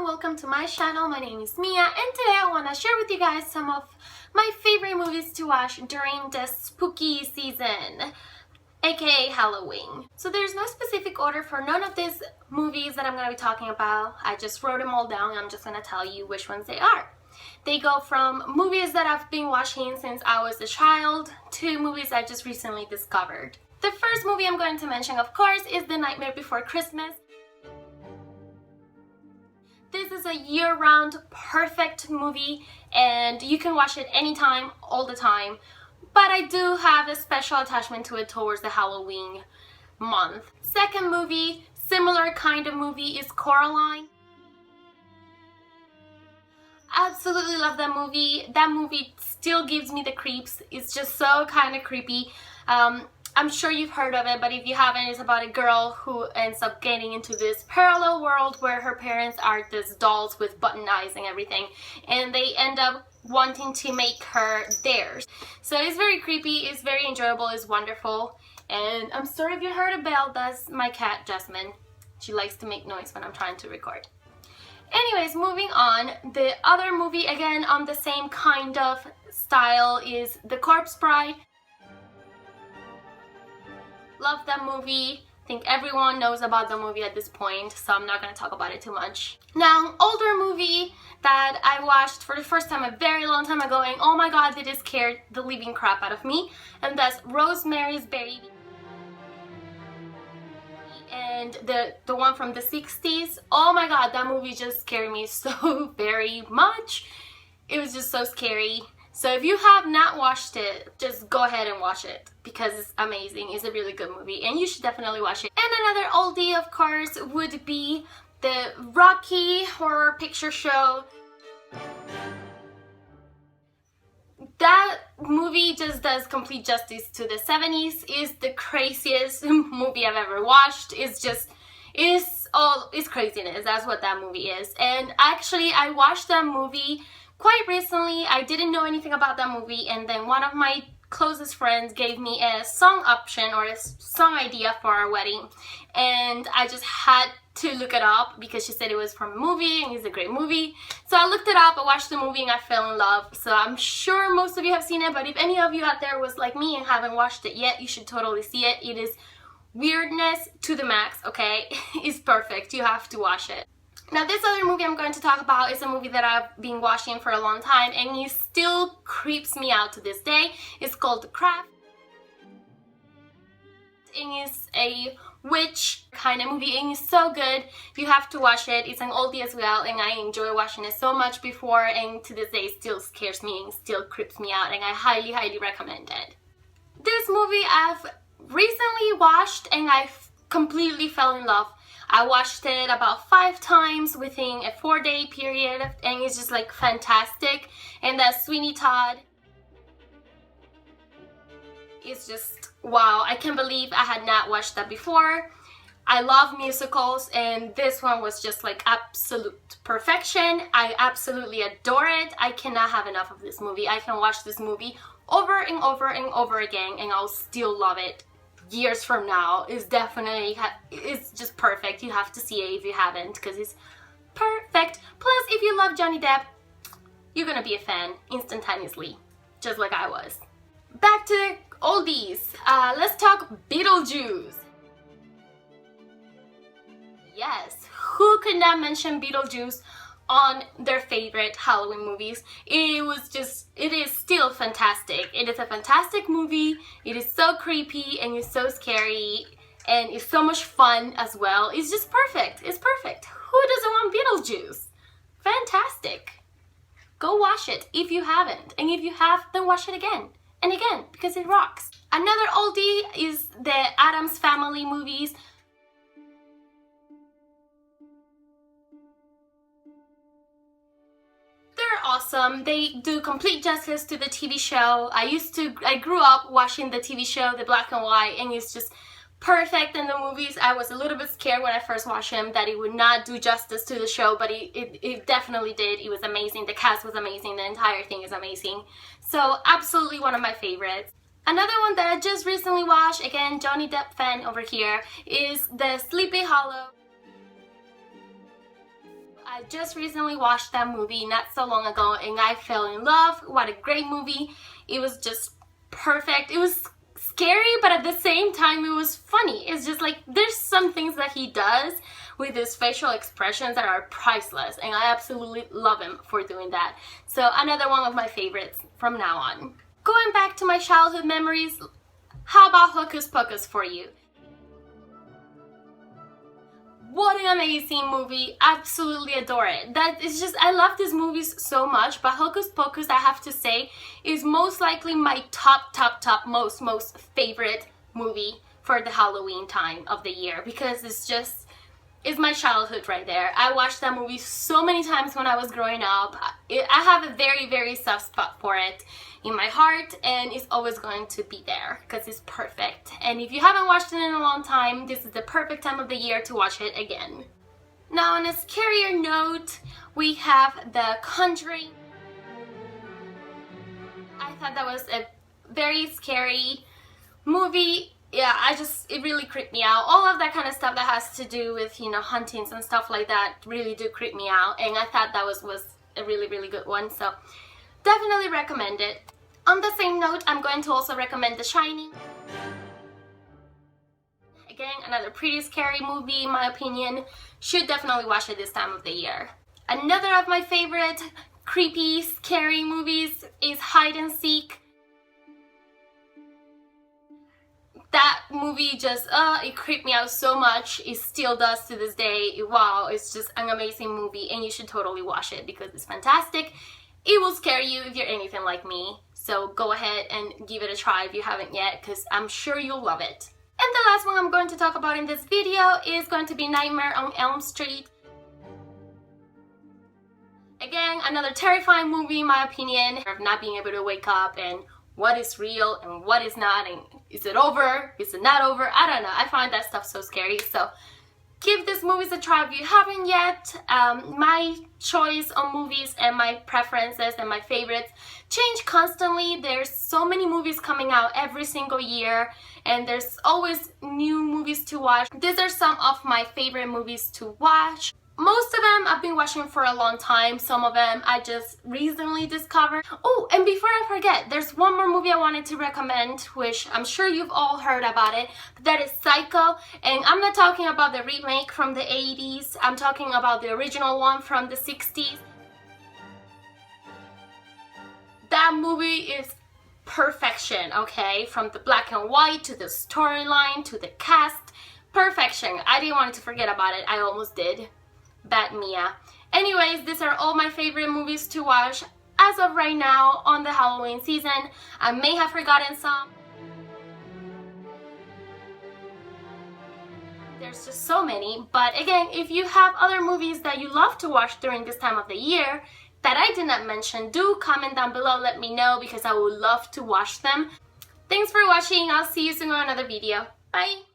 welcome to my channel. My name is Mia and today I want to share with you guys some of my favorite movies to watch during the spooky season, aka Halloween. So there's no specific order for none of these movies that I'm going to be talking about. I just wrote them all down and I'm just going to tell you which ones they are. They go from movies that I've been watching since I was a child to movies I just recently discovered. The first movie I'm going to mention, of course, is The Nightmare Before Christmas. This is a year-round perfect movie and you can watch it anytime, all the time. But I do have a special attachment to it towards the Halloween month. Second movie, similar kind of movie, is Coraline. Absolutely love that movie. That movie still gives me the creeps. It's just so kind of creepy. I'm sure you've heard of it, but if you haven't, it's about a girl who ends up getting into this parallel world where her parents are these dolls with button eyes and everything, and they end up wanting to make her theirs. So it's very creepy, it's very enjoyable, it's wonderful, and I'm sorry if you heard a bell. That's my cat, Jasmine. She likes to make noise when I'm trying to record. Anyways, moving on, the other movie, again on the same kind of style, is The Corpse Bride. Love that movie. I think everyone knows about the movie at this point, so I'm not going to talk about it too much. Now, older movie that I watched for the first time a very long time ago, and oh my god, it scared the living crap out of me, and that's Rosemary's Baby. And the one from the 60s, oh my god, that movie just scared me so very much. It was just so scary. So if you have not watched it, just go ahead and watch it because it's amazing. It's a really good movie and you should definitely watch it. And another oldie, of course, would be the Rocky Horror Picture Show. That movie just does complete justice to the 70s. It's the craziest movie I've ever watched. It's craziness. That's what that movie is. And actually, I watched that movie quite recently. I didn't know anything about that movie, and then one of my closest friends gave me a song option or a song idea for our wedding, and I just had to look it up because she said it was from a movie and it's a great movie. So I looked it up, I watched the movie, and I fell in love. So I'm sure most of you have seen it, but if any of you out there was like me and haven't watched it yet, you should totally see it. It is weirdness to the max, okay? It's perfect. You have to watch it. Now, this other movie I'm going to talk about is a movie that I've been watching for a long time and it still creeps me out to this day. It's called The Craft. It is a witch kind of movie and it's so good. You have to watch it. It's an oldie as well and I enjoy watching it so much before, and to this day it still scares me and still creeps me out, and I highly, highly recommend it. This movie I've recently watched and I completely fell in love. I watched it about 5 times within a 4-day period and it's just like fantastic. And that Sweeney Todd is just wow. I can't believe I had not watched that before. I love musicals and this one was just like absolute perfection. I absolutely adore it. I cannot have enough of this movie. I can watch this movie over and over and over again and I'll still love it years from now. It's definitely, it's just perfect. You have to see it if you haven't because it's perfect. Plus, if you love Johnny Depp, you're gonna be a fan instantaneously, just like I was. Back to the oldies. Let's talk Beetlejuice. Yes, who could not mention Beetlejuice on their favorite Halloween movies? It is still fantastic. It is a fantastic movie. It is so creepy and it's so scary and it's so much fun as well. It's just perfect. It's perfect. Who doesn't want Beetlejuice? Fantastic. Go watch it if you haven't, and if you have, then watch it again and again because it rocks. Another oldie is the Addams Family movies. Awesome. They do complete justice to the TV show. I grew up watching the TV show, the black and white, and it's just perfect. In the movies, I was a little bit scared when I first watched them that it would not do justice to the show, but it definitely did. It was amazing. The cast was amazing. The entire thing is amazing. So absolutely one of my favorites. Another one that I just recently watched, again, Johnny Depp fan over here, is the Sleepy Hollow. I just recently watched that movie not so long ago and I fell in love. What a great movie. It was just perfect. It was scary, but at the same time it was funny. It's just like there's some things that he does with his facial expressions that are priceless, and I absolutely love him for doing that. So another one of my favorites from now on. Going back to my childhood memories, how about Hocus Pocus for you? What an amazing movie. Absolutely adore it. That is just, I love these movies so much, but Hocus Pocus, I have to say, is most likely my top most favorite movie for the Halloween time of the year, because it's my childhood right there. I watched that movie so many times when I was growing up. I have a very soft spot for it in my heart, and it's always going to be there because it's perfect. And if you haven't watched it in a long time, this is the perfect time of the year to watch it again. Now, on a scarier note, we have The Conjuring. I thought that was a very scary movie. Yeah, it really creeped me out. All of that kind of stuff that has to do with, you know, hauntings and stuff like that really do creep me out, and I thought that was a really good one, so definitely recommend it. On the same note, I'm going to also recommend The Shining. Again, another pretty scary movie in my opinion. Should definitely watch it this time of the year. Another of my favorite creepy, scary movies is Hide and Seek. That movie just, it creeped me out so much. It still does to this day. Wow, it's just an amazing movie and you should totally watch it because it's fantastic. It will scare you if you're anything like me. So go ahead and give it a try if you haven't yet, because I'm sure you'll love it. And the last one I'm going to talk about in this video is going to be Nightmare on Elm Street. Again, another terrifying movie in my opinion, of not being able to wake up and what is real and what is not, and is it over, is it not over, I don't know. I find that stuff so scary, so give these movies a try if you haven't yet. My choice on movies and my preferences and my favorites change constantly. There's so many movies coming out every single year and there's always new movies to watch. These are some of my favorite movies to watch. Most of them I've been watching for a long time. Some of them I just recently discovered. Oh, and before I forget, there's one more movie I wanted to recommend, which I'm sure you've all heard about it. That is Psycho. And I'm not talking about the remake from the 80s. I'm talking about the original one from the 60s. That movie is perfection, okay? From the black and white to the storyline to the cast. Perfection. I didn't want to forget about it. I almost did. Bad Mia. Anyways, these are all my favorite movies to watch as of right now on the Halloween season. I may have forgotten some. There's just so many, but again, if you have other movies that you love to watch during this time of the year that I did not mention, do comment down below, let me know, because I would love to watch them. Thanks for watching. I'll see you soon on another video. Bye!